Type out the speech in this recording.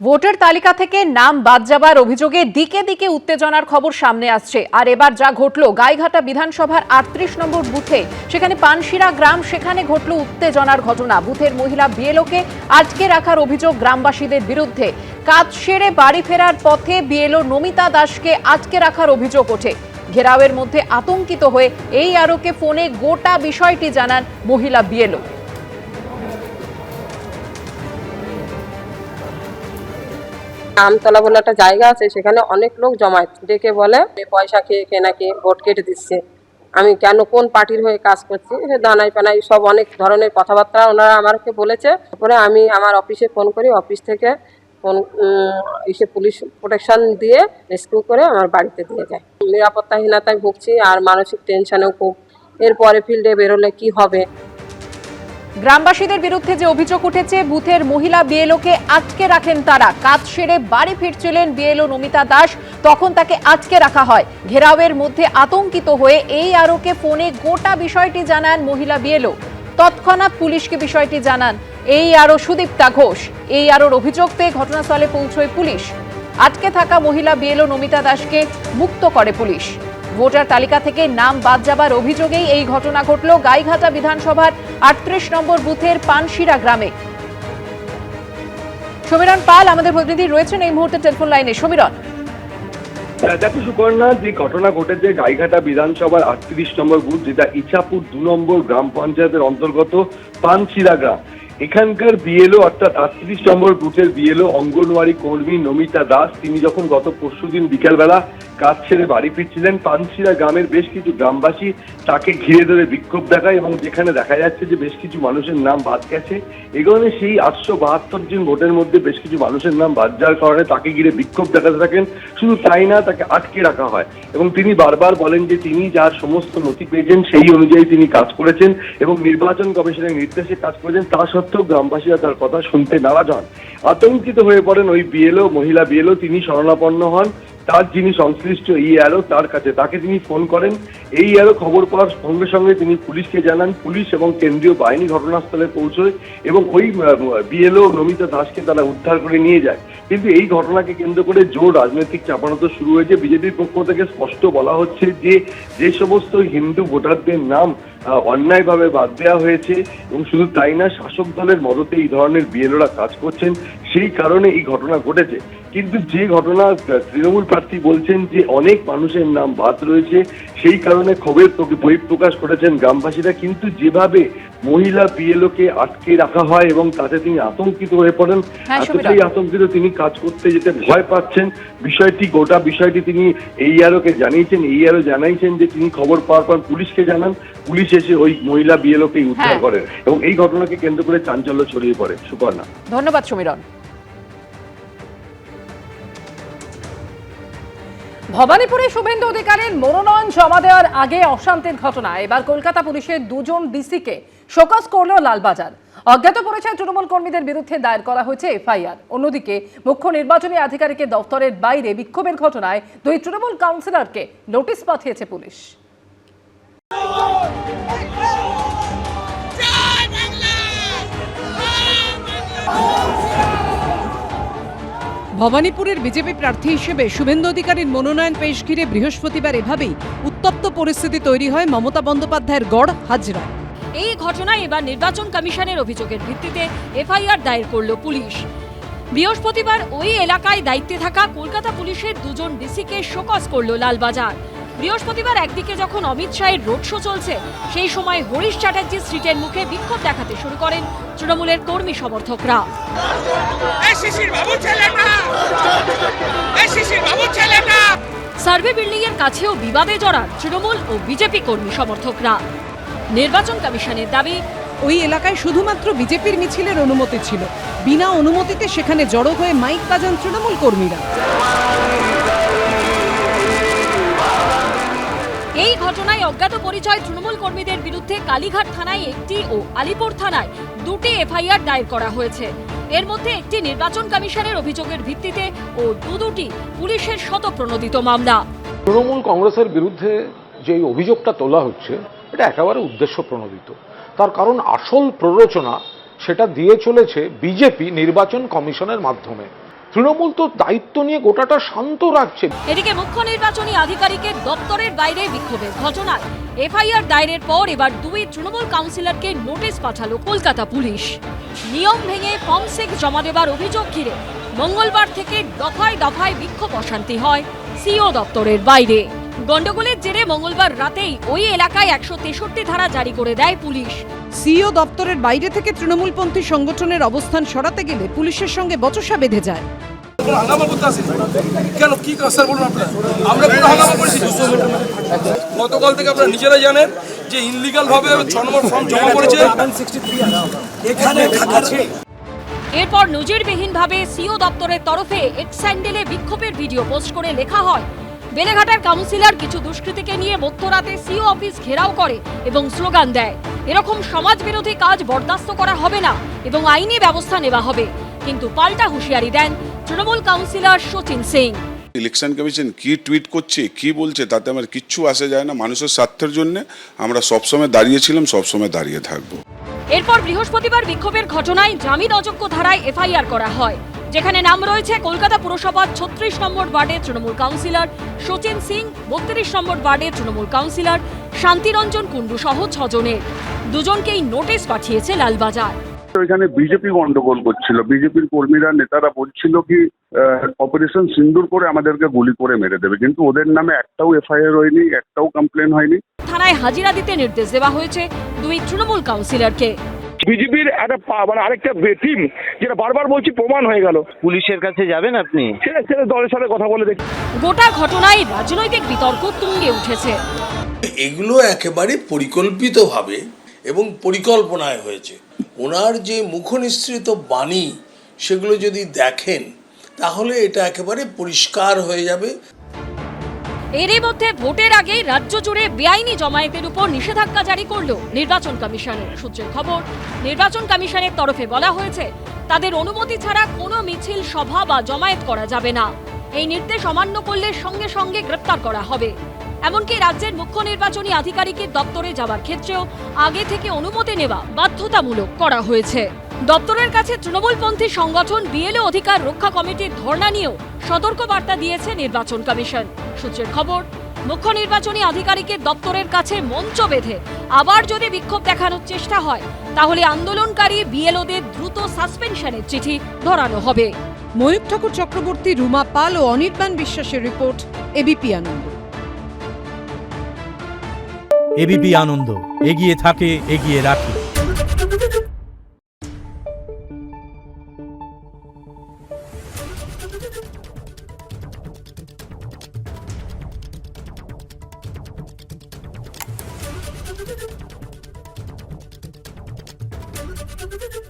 Voter তালিকা থেকে নাম বাদ যাবার অভিযোগে দিকে দিকে উত্তেজনার খবর সামনে আসছে। আর এবার যা ঘটল গাইঘাটা বিধানসভার 38 নম্বর বুথে, সেখানে পানশিরা গ্রাম, সেখানে ঘটল উত্তেজনার ঘটনা। বুথের মহিলা বিএলওকে আটকে রাখার অভিযোগ গ্রামবাসীদের বিরুদ্ধে। কাজ সেরে বাড়ি ফেরার পথে বিএলও নমিতা দাসকে আটকে রাখার অভিযোগ ওঠে। ঘেরাওয়ের মধ্যে আতঙ্কিত হয়ে এই আরোকে ফোনে গোটা বিষয়টি জানান মহিলা বিএলও। আমতলা বলে একটা জায়গা আছে, সেখানে অনেক লোক জমায়েত ডেকে বলে পয়সা খেয়ে নাকি ভোট কেটে দিচ্ছে, আমি কেন কোন পার্টির হয়ে কাজ করছি, দানাই পানাই সব অনেক ধরনের কথাবার্তা ওনারা আমাকে বলেছে। তারপরে আমি আমার অফিসে ফোন করি, অফিস থেকে ফোন এসে পুলিশ প্রোটেকশন দিয়ে রেস্কিউ করে আমার বাড়িতে দিয়ে যায়। নিরাপত্তাহীনতায় ভুগছি আর মানসিক টেনশনেও খুব। এরপরে ফিল্ডে বেরোলে কি হবে। গ্রামবাসীদের বিরুদ্ধে যে অভিযোগ উঠেছে, বুথের মহিলা বিএলওকে আটকে রাখেন তারা। কাজ সেরে বাড়ি ফিরছিলেন বিএলও নমিতা দাস, তখন তাকে আটকে রাখা হয়। ঘেরাওয়ের মধ্যে আতঙ্কিত হয়ে এই আরোকে ফোনে গোটা বিষয়টি জানান মহিলা বিএলও। তৎক্ষণাৎ পুলিশকে বিষয়টি জানান এই আরো সুদীপ্তা ঘোষ। এই আরোর অভিযোগ পেয়ে ঘটনাস্থলে পৌঁছয় পুলিশ। আটকে থাকা মহিলা বিএলও নমিতা দাসকে মুক্ত করে পুলিশ। ভোটার তালিকা থেকে নাম বাদ যাবার অভিযোগেই এই ঘটনা ঘটল গাইঘাটা বিধানসভার 38 নম্বর বুথের পানশিরা গ্রামে। সমীরণ পাল আমাদের প্রতিনিধি রয়েছেন এই মুহূর্তে টেলিফোন লাইনে। সমীরণ, দেখো সুকর্ণা, যে ঘটনা ঘটেছে গাইঘাটা বিধানসভার 38 নম্বর বুথ, যেটা ইছাপুর 2 নম্বর গ্রাম পঞ্চায়েতের অন্তর্গত পানশিরা গ্রাম, এখানকার বিএলও অর্থাৎ 38 নম্বর বুথের বিএলও অঙ্গনওয়াড়ি কর্মী নমিতা দাস, তিনি যখন গত পরশুদিন বিকেলবেলা কাজ ছেড়ে বাড়ি ফিরছিলেন, পানশিরা গ্রামের বেশ কিছু গ্রামবাসী তাকে ঘিরে ধরে বিক্ষোভ দেখায় এবং যেখানে দেখা যাচ্ছে যে বেশ কিছু মানুষের নাম বাদ গেছে। এই কারণে সেই 872 জন ভোটের মধ্যে বেশ কিছু মানুষের নাম বাদ যাওয়ার কারণে তাকে ঘিরে বিক্ষোভ দেখাতে থাকেন। শুধু তাই না, তাকে আটকে রাখা হয় এবং তিনি বারবার বলেন যে তিনি যার সমস্ত নথি পেয়েছেন সেই অনুযায়ী তিনি কাজ করেছেন এবং নির্বাচন কমিশনের নির্দেশে কাজ করেছেন। তা সত্ত্বেও গ্রামবাসীরা তার কথা শুনতে নারাজ হন। আতঙ্কিত হয়ে পড়েন ওই বিএলও, মহিলা বিএলও। তিনি শরণাপন্ন হন তার যিনি সংশ্লিষ্ট এই আরো তার কাছে। তাকে তিনি ফোন করেন। এই আরো খবর পাওয়ার সঙ্গে সঙ্গে তিনি পুলিশকে জানান। পুলিশ এবং কেন্দ্রীয় বাহিনী ঘটনাস্থলে পৌঁছয় এবং ওই বিএলও নমিতা দাসকে তারা উদ্ধার করে নিয়ে যায়। কিন্তু এই ঘটনাকে কেন্দ্র করে জোর রাজনৈতিক চাপানোতো শুরু হয়েছে। বিজেপির পক্ষ থেকে স্পষ্ট বলা হচ্ছে যে যে সমস্ত হিন্দু ভোটারদের নাম অন্যায়ভাবে বাদ দেওয়া হয়েছে এবং শুধু তাই না, শাসক দলের মদতে এই ধরনের বিএলওরা কাজ করছেন, সেই কারণে এই ঘটনা ঘটেছে। কিন্তু যে ঘটনা তৃণমূল প্রার্থী বলছেন যে অনেক মানুষের নাম বাদ রয়েছে, সেই কারণে ক্ষোভের বহিঃপ্রকাশ করেছেন গ্রামবাসীরা। কিন্তু যেভাবে মহিলা বিএলওকে আটকে রাখা হয় এবং তাতে তিনি আতঙ্কিত হয়ে পড়েন, এতটাই আতঙ্কিত তিনি কাজ করতে যেতে ভয় পাচ্ছেন। গোটা বিষয়টি তিনি এই আরোকে জানিয়েছেন। এই আরো জানাইছেন যে তিনি খবর পাওয়ার পর পুলিশকে জানান। পুলিশ এসে ওই মহিলা বিএলওকে উদ্ধার করেন এবং এই ঘটনাকে কেন্দ্র করে চাঞ্চল্য ছড়িয়ে পড়ে। সুপর্ণা, ধন্যবাদ সমীরণ। ভবানীপুরে শুভেন্দু অধিকারীর মনোনয়ন জমা দেওয়ার আগে অশান্তির ঘটনা। এবার কলকাতা পুলিশের 2 জন ডিসিকে শোকজ করল লালবাজার। অজ্ঞাত পরিচয় তৃণমূল কর্মীদের বিরুদ্ধে দায়ের করা হয়েছে এফআইআর। অন্যদিকে মুখ্য নির্বাচনী আধিকারিকের দফতরের বাইরে বিক্ষোভের ঘটনায় 2 তৃণমূল কাউন্সিলরকে নোটিশ পাঠিয়েছে পুলিশ। ভবানীপুরের বিজেপি প্রার্থী হিসেবে শুভেন্দু অধিকারীর মনোনয়ন পেশ ঘিরে বৃহস্পতিবার এভাবেই উত্তপ্ত পরিস্থিতি তৈরি হয় মমতা বন্দ্যোপাধ্যায়ের গড় হাজরা। এই ঘটনায় এবার নির্বাচন কমিশনের অভিযোগের ভিত্তিতে এফআইআর দায়ের করল পুলিশ। বৃহস্পতিবার ওই এলাকায় দায়িত্বে থাকা কলকাতা পুলিশের 2 জন ডিসিকে শোকজ করল লালবাজার। বৃহস্পতিবার একদিকে যখন অমিত শাহের রোড শো চলছে, সেই সময় হরিশ চ্যাটার্জি স্ট্রিটের মুখে বিক্ষোভ দেখাতে শুরু করেন তৃণমূলের কর্মী সমর্থকরা। সার্ভে বিল্ডিং এর কাছেও বিবাদে জড়ান তৃণমূল ও বিজেপি কর্মী সমর্থকরা। নির্বাচন কমিশনের দাবি, ওই এলাকায় শুধুমাত্র বিজেপির মিছিলের অনুমতি ছিল। বিনা অনুমতিতে সেখানে জড়ো হয়ে মাইক বাজান তৃণমূল কর্মীরা। এই ঘটনায় অজ্ঞাত পরিচয় তৃণমূল কর্মীদের বিরুদ্ধে কালীঘাট থানায় 1টি ও আলিপুর থানায় 2টি এফআইআর দায়ের করা হয়েছে। এর মধ্যে একটি নির্বাচন কমিশনের অভিযোগের ভিত্তিতে ও দুটি পুলিশের শতপ্রণোদিত মামলা। তৃণমূল কংগ্রেসের বিরুদ্ধে যে অভিযোগটা তোলা হচ্ছে, এটা একেবারে উদ্দেশ্য প্রণোদিত। তার কারণ আসল প্ররোচনা সেটা দিয়ে চলেছে বিজেপি নির্বাচন কমিশনের মাধ্যমে। তৃণমূল তো দায়িত্ব নিয়ে গোটাটা শান্ত রাখছে। এদিকে মুখ্য নির্বাচনী আধিকারিকের দপ্তরের বাইরে বিক্ষোভের ঘটনায় এফআইআর দায়েরের পর এবার 2 তৃণমূল কাউন্সিলরকে নোটিশ পাঠালো কলকাতা পুলিশ। নিয়ম ভেঙে ফর্ম 6 জমা দেবার অভিযোগ ঘিরে মঙ্গলবার থেকে দফায় দফায় বিক্ষোভ অশান্তি হয় সিও দপ্তরের বাইরে। গন্ডগোলের জেরে মঙ্গলবার রাতেই ওই এলাকায় 163 ধারা জারি করে দেয় পুলিশ। সিও দপ্তরের বাইরে থেকে তৃণমূলপন্থী সংগঠনের অবস্থান সরাতে গেলে পুলিশের সঙ্গে বচসা বেঁধে যায়। হাঙ্গামা করতে আসেনি কেন? কি স্যার বলুন আপনারা, আমরা কোনো হাঙ্গামা করেছি? গতকাল থেকে আপনারা নিজেরাই জানেন যে ইনলিগাল ভাবে 6 নম্বর ফর্ম জমা করেছে এখানে আছে। এরপর নজিরবিহীনভাবে সিও দপ্তরের তরফে এক্স স্যান্ডেলে বিক্ষোভের ভিডিও পোস্ট করে লেখা হয়, বেলেঘাটার কাউন্সিলর কিছু দুষ্কৃতীকে নিয়ে মধ্যরাতে সিও অফিস ঘেরাও করে এবং স্লোগান দেয়, এরকম সমাজ বিরোধী কাজ বরদাস্ত করা হবে না এবং আইনি ব্যবস্থা নেওয়া হবে। কিন্তু পাল্টা হুঁশিয়ারি দেন Trinamool councillor Sachin Singh. Election commission কি টুইট করছে কি বলছে তাতে আমার কিচ্ছু আসে যায় না। মানুষের স্বার্থের জন্য আমরা সবসময় দাঁড়িয়েছিলাম, সবসময় দাঁড়িয়ে থাকবো। এরপর বৃহস্পতিবার বিক্ষোভের ঘটনায় জামিন অযোগ্য ধারায় এফআইআর করা হয়, যেখানে নাম রয়েছে কলকাতা পুরসভার 36 নম্বর ওয়ার্ডের তৃণমূল কাউন্সিলর সচিন সিং, 32 নম্বর ওয়ার্ডের তৃণমূল কাউন্সিলর শান্তিরঞ্জন কুণ্ডু সহ 6 জনের। দুজনকেই নোটিশ পাঠিয়েছে লালবাজার। এখানে বিজেপি গন্ডগোল করছিল, বিজেপির কর্মীরা নেতারা বলছিল কি অপারেশন সিন্দুর করে আমাদেরকে গুলি করে মেরে দেবে, কিন্তু ওদের নামে একটাও এফআইআর হয়নি, একটাও কমপ্লেন হয়নি। থানায় হাজিরা দিতে নির্দেশ দেওয়া হয়েছে 2 তৃণমূল কাউন্সিলরকে। বিজেপির একটা আরেকটা টিম যেটা বারবার বলছি প্রমাণ হয়ে গেল। পুলিশের কাছে যাবেন আপনি? সেটা দলের সাথে কথা বলে দেখি। গোটা ঘটনায় রাজনৈতিক বিতর্ক তুঙ্গে উঠেছে। এগুলো একেবারে পরিকল্পিতভাবে এবং পরিকল্পনায় হয়েছে। ওনার যে মুখনিসৃত বাণী সেগুলো যদি দেখেন তাহলে এটা একেবারে পরিষ্কার হয়ে যাবে। এরই মধ্যে ভোটের আগে রাজ্য জুড়ে বেআইনি জমায়েতের উপর নিষেধাজ্ঞা জারি করলো নির্বাচন কমিশনের সূত্রের খবর। নির্বাচন কমিশনের তরফে বলা হয়েছে তাদের অনুমতি ছাড়া কোনো মিছিল, সভা বা জমায়েত করা যাবে না। এই নির্দেশ অমান্য করলে সঙ্গে সঙ্গে গ্রেপ্তার করা হবে। এমনকি রাজ্যের মুখ্য নির্বাচনী আধিকারিকের দপ্তরে যাওয়ার ক্ষেত্রেও আগে থেকে অনুমতি নেওয়া বাধ্যতামূলক করা হয়েছে। দপ্তরের কাছে তৃণমূলপন্থী সংগঠন বিএলও অধিকার রক্ষা কমিটির ধর্ণা নিয়েও সতর্ক বার্তা দিয়েছে নির্বাচন কমিশন। সূত্রের খবর, মুখ্য নির্বাচনী আধিকারিকের দপ্তরের কাছে মঞ্চ বেঁধে আবার যদি বিক্ষোভ দেখানোর চেষ্টা হয় তাহলে আন্দোলনকারী বিএলওদের দ্রুত সাসপেনশনের চিঠি ধরানো হবে। ময়ূর ঠাকুর চক্রবর্তী, রুমা পাল ও অনির্বাণ বিশ্বাসের রিপোর্ট, এবিপি আনন্দ। এবিপি আনন্দ, এগিয়ে থাকে, এগিয়ে রাখে। Thank you.